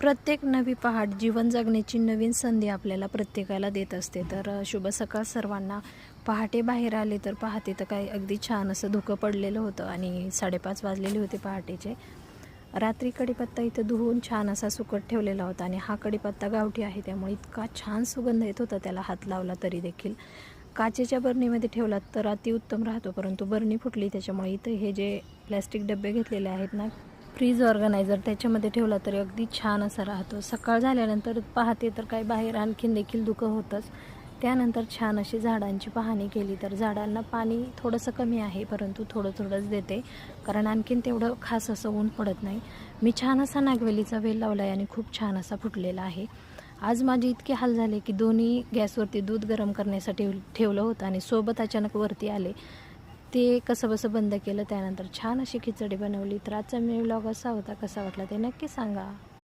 प्रत्येक नवी पहाट जीवन जगण्याची नवीन संधी आपल्याला प्रत्येकाला देत असते. तर शुभ सकाळ सर्वांना. पहाटे बाहेर आले तर पाहते तर काही अगदी छान असं धुकं पडलेलं होतं आणि 5:30 वाजलेले होते पहाटेचे. रात्री कढीपत्ता इथं धुवून छान असा सुकत ठेवलेला होता आणि हा कढीपत्ता गावठी आहे, त्यामुळे इतका छान सुगंध येत होता त्याला हात लावला तरी देखील. काचेच्या बरणीमध्ये ठेवला तर अतिउत्तम राहतो, परंतु बरणी फुटली त्याच्यामुळे इथं हे जे प्लॅस्टिक डबे घेतलेले आहेत ना, फ्रीज ऑर्गनायझर, त्याच्यामध्ये ठेवला तरी अगदी छान असा राहतो. सकाळ झाल्यानंतर पाहते तर काय बाहेर आणखीन देखील धुकं होतंच. त्यानंतर छान अशी झाडांची पाहणी केली तर झाडांना पाणी थोडंसं कमी आहे, परंतु थोडं थोडंच देते, कारण आणखीन तेवढं खास असं ऊन पडत नाही. मी छान असा नागवेलीचा वेल लावला आहे आणि खूप छान असा फुटलेला आहे. आज माझे इतके हाल झाले की दोन्ही गॅसवरती दूध गरम करण्यासाठी ठेवलं होतं आणि सोबत अचानक वरती आले. ते कसंबसं बंद केलं. त्यानंतर छान अशी खिचडी बनवली. तर आजचा मी व्लॉग असा होता. कसा वाटला ते नक्की सांगा.